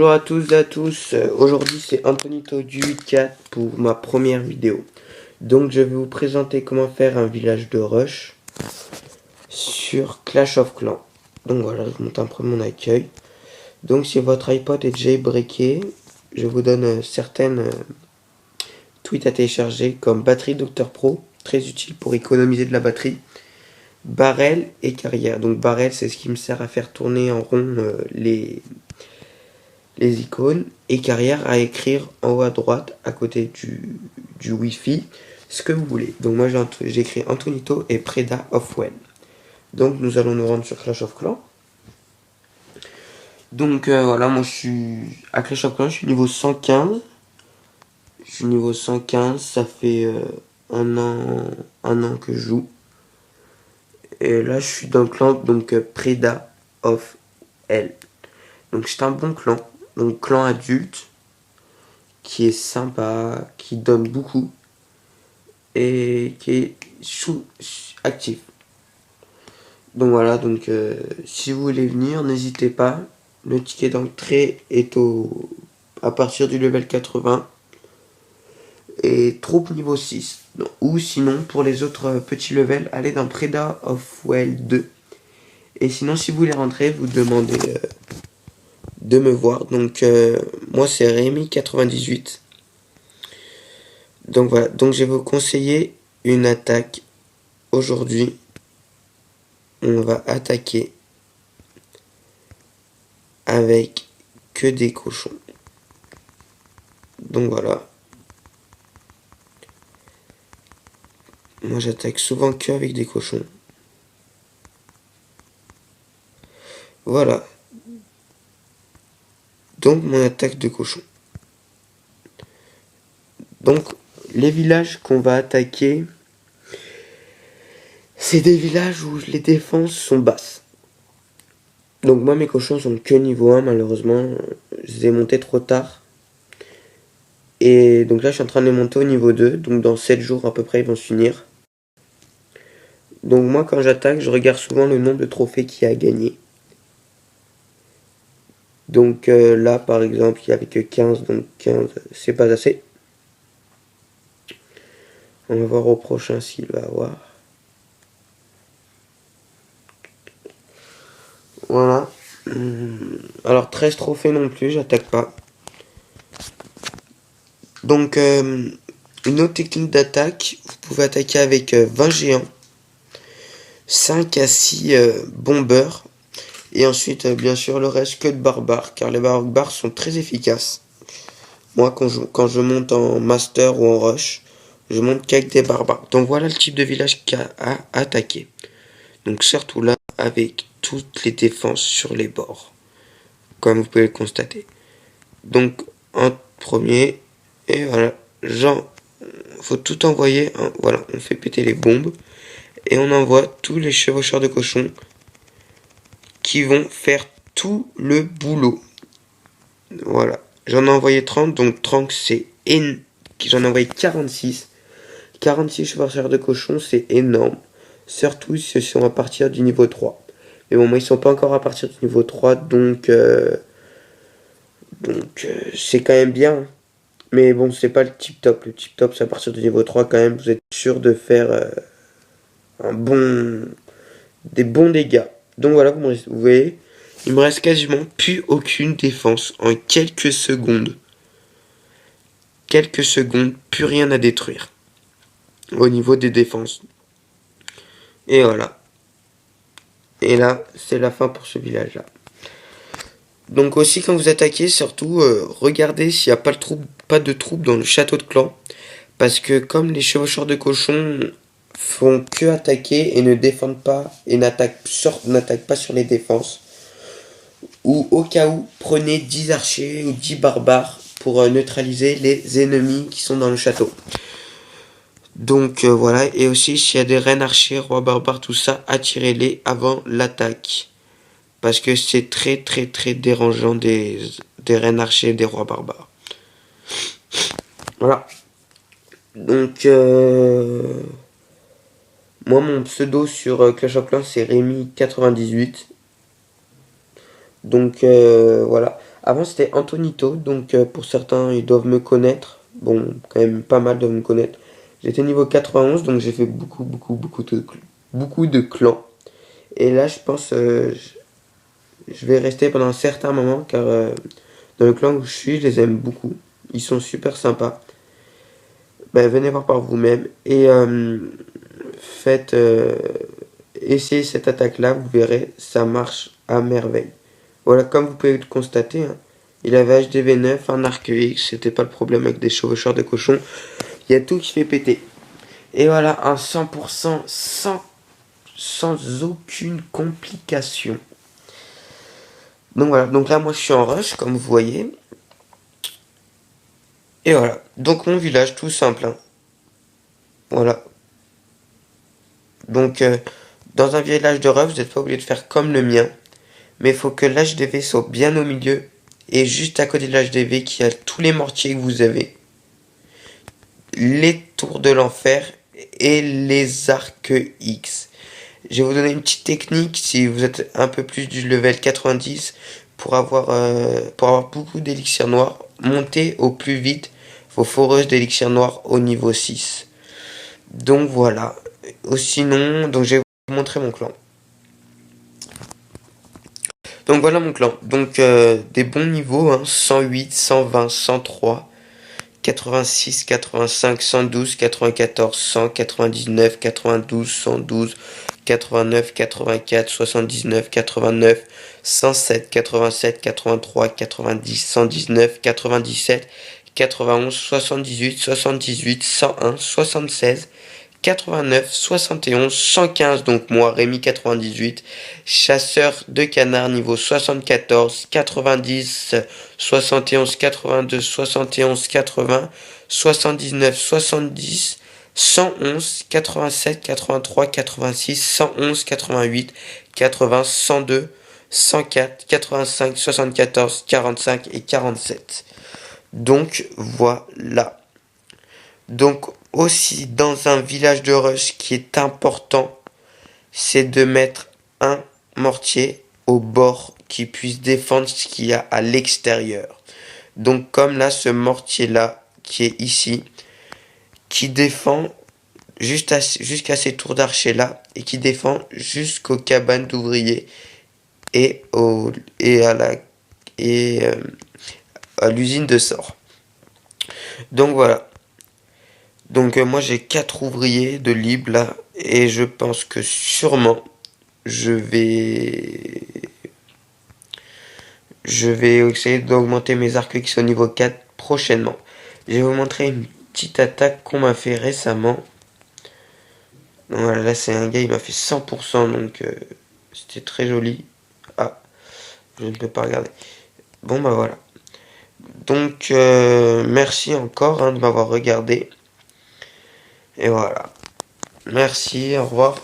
Bonjour à tous et à tous, aujourd'hui c'est Antonito du 8-4 pour ma première vidéo. Donc je vais vous présenter comment faire un village de rush sur Clash of Clans. Donc voilà, je monte un peu mon accueil. Donc si votre iPod est jailbreaké, je vous donne certaines tweets à télécharger comme Batterie Dr Pro, très utile pour économiser de la batterie. Barrel et carrière. Donc barrel c'est ce qui me sert à faire tourner en rond les icônes, et carrière à écrire en haut à droite à côté du Wi-Fi ce que vous voulez. Donc moi j'ai écrit Antonito et Preda of Well. Donc nous allons nous rendre sur Clash of Clans. Donc voilà, moi je suis à Clash of Clans, je suis niveau 115. Je suis niveau 115, ça fait un an que je joue. Et là je suis dans le clan donc Preda of L. Donc c'est un bon clan. Donc clan adulte qui est sympa, qui donne beaucoup et qui est actif. Donc voilà, donc si vous voulez venir, n'hésitez pas. Le ticket d'entrée est à partir du level 80 et troupe niveau 6. Ou sinon, pour les autres petits levels, allez dans Preda of Well 2. Et sinon, si vous voulez rentrer, vous demandez de me voir. Donc moi c'est Rémi 98. Donc voilà, donc je vais vous conseiller une attaque. Aujourd'hui, on va attaquer avec que des cochons. Donc voilà. Moi j'attaque souvent que avec des cochons. Voilà. Donc mon attaque de cochon. Donc les villages qu'on va attaquer, c'est des villages où les défenses sont basses. Donc moi mes cochons sont que niveau 1 malheureusement. Je les ai montés trop tard. Et donc là je suis en train de les monter au niveau 2. Donc dans 7 jours à peu près ils vont se finir. Donc moi quand j'attaque je regarde souvent le nombre de trophées qu'il y a à gagner. Donc là par exemple il n'y avait que 15. Donc 15 c'est pas assez. On va voir au prochain s'il va avoir. Voilà. Alors 13 trophées non plus, j'attaque pas. Donc une autre technique d'attaque, vous pouvez attaquer avec 20 géants, 5 à 6 bombeurs, et ensuite bien sûr le reste que de barbares, car les barbares sont très efficaces. Moi quand je monte en master ou en rush, je monte qu'avec des barbares. Donc voilà le type de village qu'il y a à attaquer. Donc surtout là avec toutes les défenses sur les bords, comme vous pouvez le constater. Donc en premier, et voilà, faut tout envoyer, hein, voilà, on fait péter les bombes, et on envoie tous les chevaucheurs de cochons qui vont faire tout le boulot. Voilà, j'en ai envoyé 30, donc 30 c'est énorme, j'en ai envoyé 46. 46 chevaucheurs de cochons, c'est énorme. Surtout si ils sont à partir du niveau 3. Mais bon, moi ils sont pas encore à partir du niveau 3, donc c'est quand même bien. Mais bon, c'est pas le tip top. Le tip top, c'est à partir du niveau 3 quand même. Vous êtes sûr de faire des bons dégâts. Donc voilà, vous voyez, il me reste quasiment plus aucune défense en quelques secondes. Quelques secondes, plus rien à détruire au niveau des défenses. Et voilà. Et là, c'est la fin pour ce village-là. Donc aussi, quand vous attaquez, surtout, regardez s'il n'y a pas de troupes dans le château de clan. Parce que comme les chevaucheurs de cochons font que attaquer et ne défendent pas, et n'attaquent pas sur les défenses, ou au cas où, prenez 10 archers ou 10 barbares pour neutraliser les ennemis qui sont dans le château. Donc voilà, et aussi s'il y a des reines archers, rois barbares, tout ça, attirez-les avant l'attaque. Parce que c'est très très très dérangeant des reines archers et des rois barbares. Voilà. Donc moi mon pseudo sur Clash of Clans c'est Rémi 98. Donc voilà. Avant c'était Antonito, donc pour certains ils doivent me connaître. Bon, quand même pas mal doivent me connaître. J'étais niveau 91, donc j'ai fait beaucoup de clans. Et là je pense je vais rester pendant un certain moment car dans le clan où je suis, je les aime beaucoup. Ils sont super sympas. Ben, venez voir par vous-même et faites essayez cette attaque là, vous verrez, ça marche à merveille. Voilà, comme vous pouvez le constater, hein, il avait HDV9, un arc X, c'était pas le problème avec des chevaucheurs de cochons. Il y a tout qui fait péter. Et voilà, un 100% sans aucune complication. Donc voilà, donc là moi je suis en rush, comme vous voyez. Et voilà, donc mon village tout simple, hein. Voilà. Donc dans un village de rush, vous n'êtes pas obligé de faire comme le mien. Mais il faut que l'HDV soit bien au milieu. Et juste à côté de l'HDV, qui a tous les mortiers que vous avez. Les tours de l'enfer et les arcs X. Je vais vous donner une petite technique si vous êtes un peu plus du level 90 pour avoir beaucoup d'élixir noir. Montez au plus vite vos foreuses d'élixir noir au niveau 6. Donc voilà. Sinon, donc je vais vous montrer mon clan. Donc voilà mon clan. Donc des bons niveaux, hein, 108, 120, 103, 86, 85, 112, 94, 100, 99, 92, 112, 89, 84, 79, 89, 107, 87, 83, 90, 119, 97, 91, 78, 78, 101, 76, 89, 71, 115, donc moi, Rémi 98, chasseur de canard niveau 74, 90, 71, 82, 71, 80, 79, 70, 111, 87, 83, 86, 111, 88, 80, 102, 104, 85, 74, 45 et 47. Donc voilà. Donc aussi dans un village de rush qui est important, c'est de mettre un mortier au bord qui puisse défendre ce qu'il y a à l'extérieur. Donc comme là ce mortier là qui est ici, qui défend jusqu'à ces tours d'archer là et qui défend jusqu'aux cabanes d'ouvriers et et à l'usine de sort. Donc voilà. Donc moi j'ai 4 ouvriers de libre là et je pense que sûrement je vais je vais essayer d'augmenter mes arcs X au niveau 4 prochainement. Je vais vous montrer une petite attaque qu'on m'a fait récemment. Donc voilà, là c'est un gars, il m'a fait 100% donc c'était très joli. Ah, je ne peux pas regarder. Bon bah voilà. Donc merci encore, hein, de m'avoir regardé. Et voilà. Merci, au revoir.